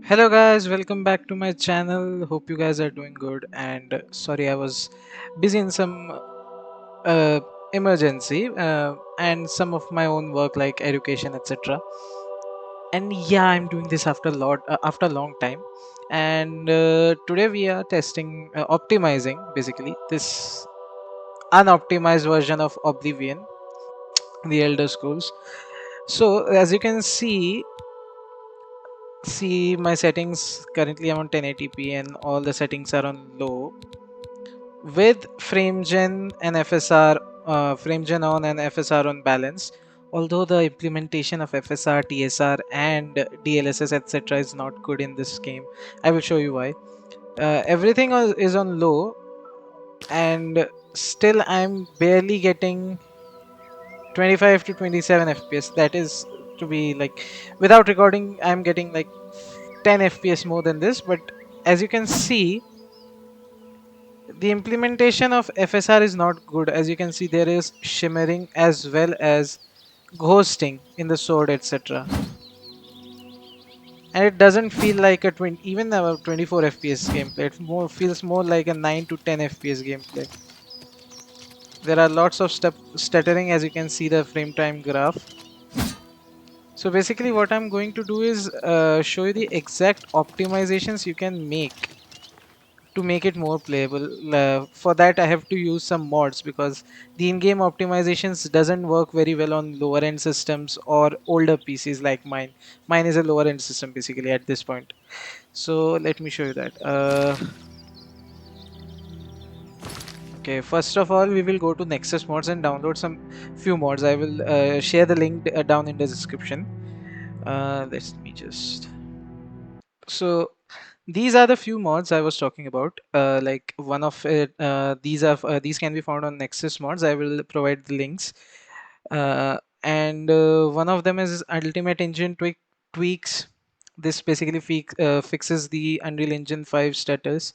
Hello guys, welcome back to my channel. Hope you guys are doing good. And sorry, I was busy in some uh, emergency and some of my own work like education, etc. And yeah, I'm doing this after a long time. And today we are testing optimizing basically this unoptimized version of Oblivion, the Elder Scrolls. So as you can see my settings currently I'm on 1080p and all the settings are on low with FrameGen and FSR, FrameGen on and FSR on balance. Although the implementation of FSR, TSR, and DLSS etc. is not good in this game, I will show you why. Everything is on low, and still I'm barely getting 25 to 27 FPS. That is to be like, without recording, I'm getting like 10 FPS more than this. But as you can see, the implementation of FSR is not good. As you can see, there is shimmering as well as ghosting in the sword, etc. And it doesn't feel like a 20, even a 24 FPS gameplay. It feels more like a 9 to 10 FPS gameplay. There are lots of stuttering, as you can see the frame time graph. So basically what I'm going to do is show you the exact optimizations you can make to make it more playable. For that I have to use some mods because the in-game optimizations doesn't work very well on lower end systems or older PCs like mine. Mine is a lower end system basically at this point. So let me show you that. Okay, first of all we will go to Nexus mods and download some few mods. I will share the link down in the description. Let me just... So these are the few mods I was talking about. Like one of it, these can be found on Nexus mods. I will provide the links. And one of them is Ultimate Engine tweaks. This basically fixes the Unreal Engine 5 status.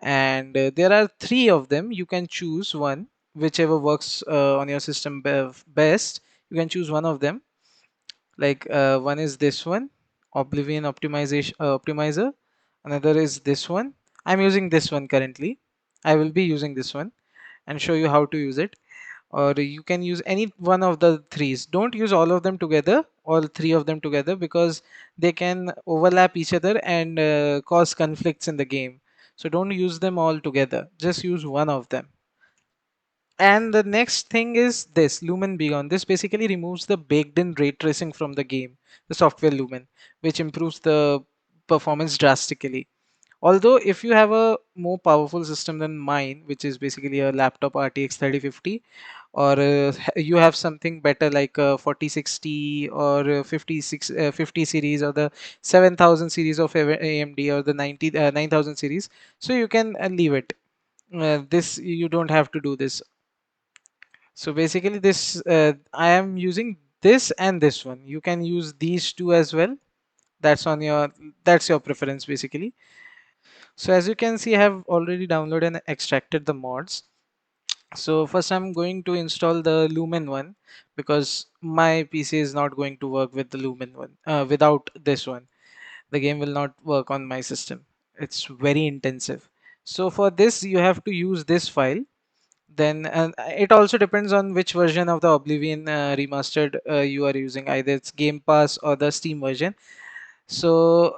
And there are three of them. You can choose one, whichever works on your system best. You can choose one of them. Like one is this one, Oblivion optimization optimizer. Another is this one. I'm using this one currently. I will be using this one and show you how to use it. Or you can use any one of the threes. Don't use all of them together, all three of them together, because they can overlap each other and cause conflicts in the game. So don't use them all together. Just use one of them. And the next thing is this Lumen Begone. This basically removes the baked in ray tracing from the game, the software Lumen, which improves the performance drastically. Although if you have a more powerful system than mine, which is basically a laptop RTX 3050, or you have something better like a 4060 or 50 series or the 7000 series of AMD or the 9000 series, so you can leave it. This you don't have to do this. So basically this I am using this and this one. You can use these two as well. That's on your, that's your preference basically. So as you can see, I have already downloaded and extracted the mods. So first I'm going to install the Lumen one because my PC is not going to work with the Lumen one without this one. The game will not work on my system. It's very intensive. So for this you have to use this file. Then it also depends on which version of the Oblivion Remastered you are using. Either it's Game Pass or the Steam version. So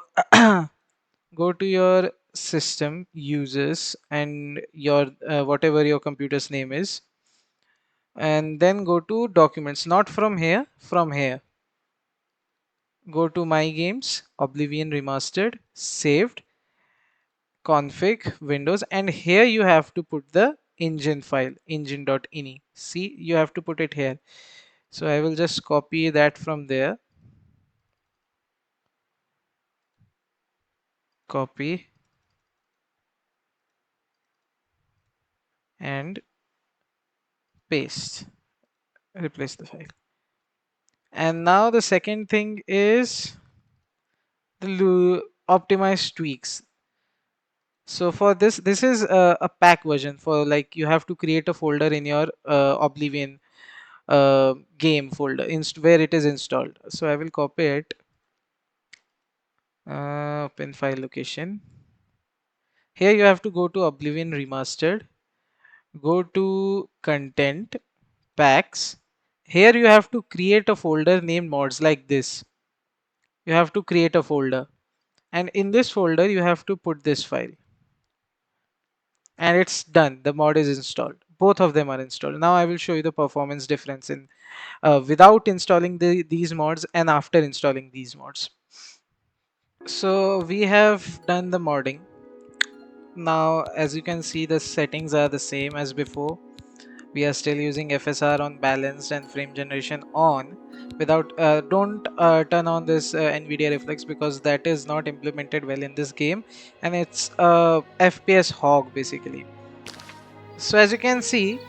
go to your system users and your whatever your computer's name is, and then go to documents. Not from here, from here. Go to My Games, Oblivion Remastered, saved, config, Windows, and here you have to put the engine file, engine.ini. See, you have to put it here. So I will just copy that from there. Copy and paste. Replace the file. And now the second thing is the optimize tweaks. So for this is a pack version. For like, you have to create a folder in your Oblivion game folder where it is installed. So I will copy it. Open file location. Here you have to go to Oblivion Remastered. Go to Content, Packs. Here you have to create a folder named mods like this. You have to create a folder. And in this folder, you have to put this file. And it's done. The mod is installed. Both of them are installed. Now I will show you the performance difference in without installing these mods and after installing these mods. So we have done the modding. Now as you can see, the settings are the same as before. We are still using FSR on balanced and frame generation on. Without don't turn on this NVIDIA reflex because that is not implemented well in this game, and it's a FPS hog basically. So as you can see,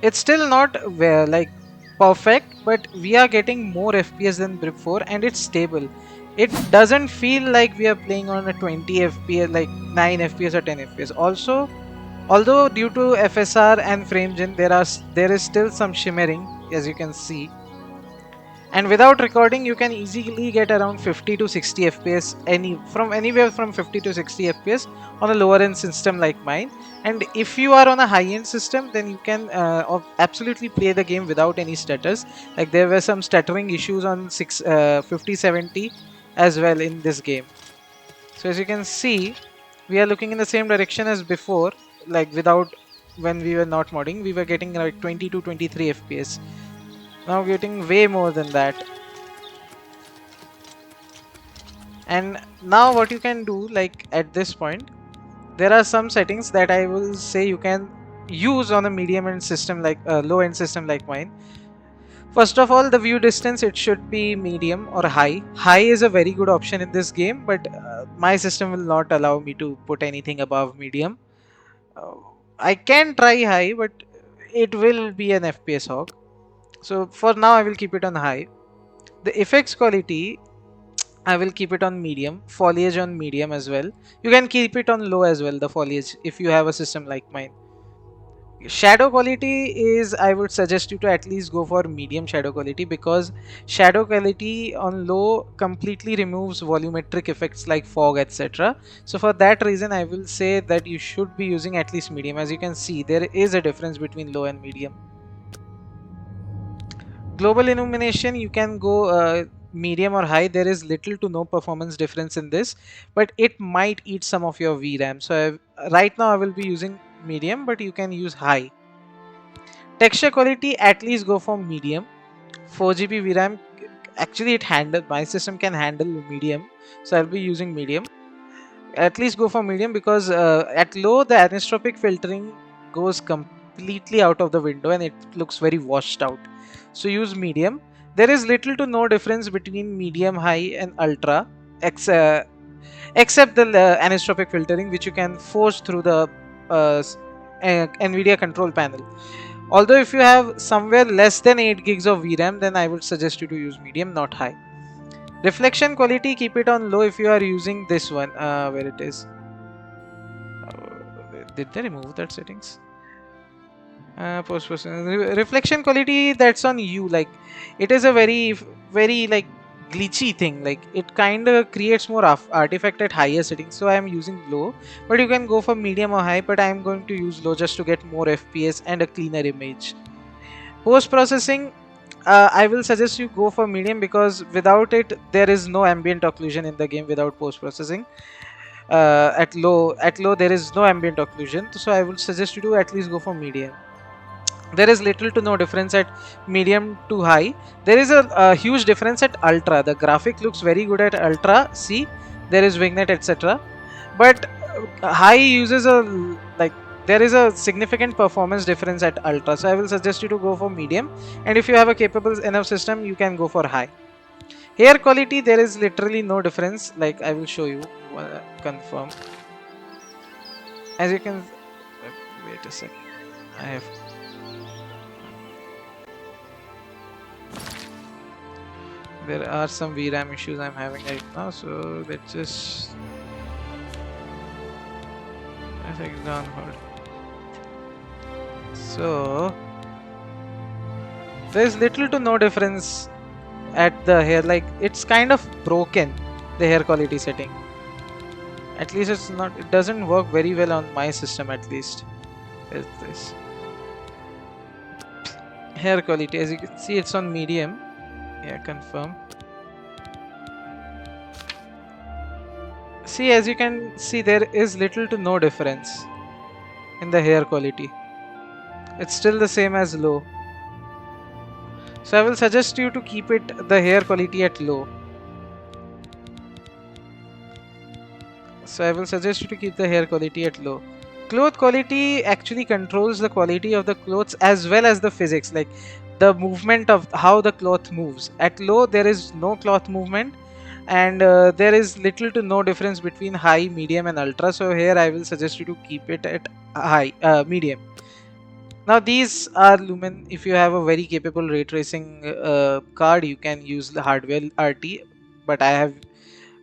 it's still not like perfect, but we are getting more FPS than before, and it's stable. It doesn't feel like we are playing on a 20 FPS, like 9 FPS or 10 FPS. Also, although due to FSR and frame gen, there is still some shimmering, as you can see. And without recording, you can easily get around 50 to 60 FPS, anywhere from 50 to 60 FPS on a lower end system like mine. And if you are on a high end system, then you can absolutely play the game without any stutters. Like there were some stuttering issues on 5070 as well in this game. So as you can see, we are looking in the same direction as before, like when we were not modding, we were getting like 20 to 23 FPS. Now getting way more than that. And now what you can do, like at this point, there are some settings that I will say you can use on a medium end system, like a low end system like mine. First of all, the view distance, it should be medium or high. High is a very good option in this game, but my system will not allow me to put anything above medium. I can try high, but it will be an FPS hog. So for now I will keep it on high. The effects quality, I will keep it on medium. Foliage on medium as well. You can keep it on low as well, the foliage, if you have a system like mine. Shadow quality is, I would suggest you to at least go for medium shadow quality, because shadow quality on low completely removes volumetric effects like fog, etc. So for that reason I will say that you should be using at least medium. As you can see, there is a difference between low and medium. Global illumination, you can go medium or high. There is little to no performance difference in this, but it might eat some of your VRAM. So right now I will be using medium, but you can use high. Texture quality, at least go for medium. 4 GB VRAM, actually my system can handle medium, so I'll be using medium. At least go for medium, because at low the anisotropic filtering goes completely out of the window and it looks very washed out. So use medium. There is little to no difference between medium, high and ultra, except the anisotropic filtering, which you can force through the NVIDIA control panel. Although if you have somewhere less than 8 gigs of VRAM, then I would suggest you to use medium, not high. Reflection quality, keep it on low if you are using this one. Where it is? Did they remove that settings? Reflection quality, that's on you. Like it is a very like glitchy thing. Like it kind of creates more artifact at higher settings. So I am using low, but you can go for medium or high. But I am going to use low just to get more FPS and a cleaner image. Post processing, I will suggest you go for medium, because without it there is no ambient occlusion in the game without post processing. At low there is no ambient occlusion, so I would suggest you to at least go for medium. There is little to no difference at medium to high. There is a huge difference at ultra. The graphic looks very good at ultra. See, there is vignette, etc. But high uses there is a significant performance difference at ultra. So I will suggest you to go for medium. And if you have a capable enough system, you can go for high. Hair quality, there is literally no difference. Like I will show you. Confirm. As you can, wait a sec. I have. There are some VRAM issues I'm having right now, so let's just downward. So there's little to no difference at the hair. Like it's kind of broken, the hair quality setting. At least it's not. It doesn't work very well on my system. At least is this hair quality. As you can see, it's on medium. Yeah, confirm. See, as you can see, there is little to no difference in the hair quality. It's still the same as low. So I will suggest you to keep it the hair quality at low. So I will suggest you to keep the hair quality at low. Cloth quality actually controls the quality of the clothes as well as the physics, like the movement of how the cloth moves. At low, there is no cloth movement, and there is little to no difference between high, medium, and ultra. So here I will suggest you to keep it at high, medium. Now these are Lumen. If you have a very capable ray tracing card, you can use the Hardware RT. But I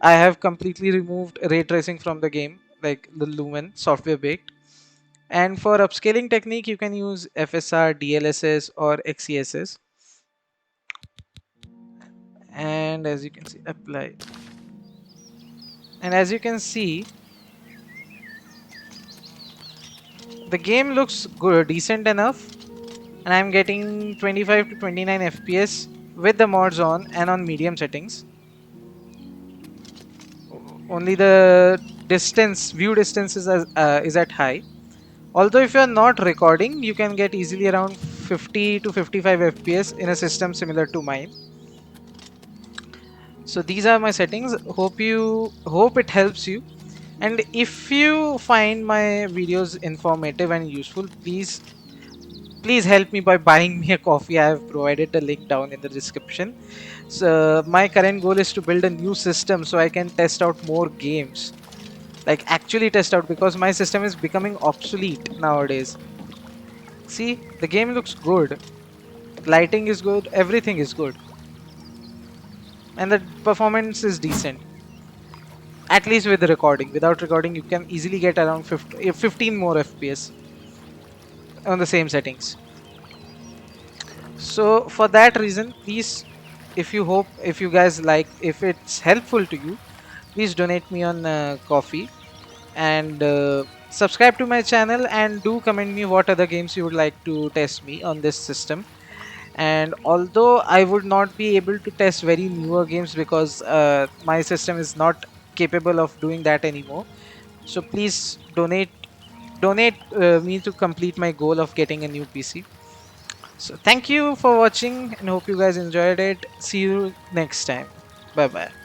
have completely removed ray tracing from the game, like the Lumen software baked. And for upscaling technique, you can use FSR, DLSS, or XeSS. And as you can see, apply. And as you can see, the game looks good, decent enough, and I'm getting 25 to 29 FPS with the mods on and on medium settings. Only the distance, view distance is at high. Although if you're not recording, you can get easily around 50 to 55 FPS in a system similar to mine. So these are my settings. Hope it helps you. And if you find my videos informative and useful, please help me by buying me a coffee. I have provided the link down in the description. So my current goal is to build a new system so I can test out more games. Like actually test out, because my system is becoming obsolete nowadays. See, the game looks good. Lighting is good, everything is good. And the performance is decent. At least with the recording. Without recording, you can easily get around 15 more FPS on the same settings. So for that reason, please, if you guys like, if it's helpful to you, please donate me on coffee, and subscribe to my channel, and do comment me what other games you would like to test me on this system. And although I would not be able to test very newer games because my system is not capable of doing that anymore, so please donate me to complete my goal of getting a new PC. So thank you for watching and hope you guys enjoyed it. See you next time. Bye bye.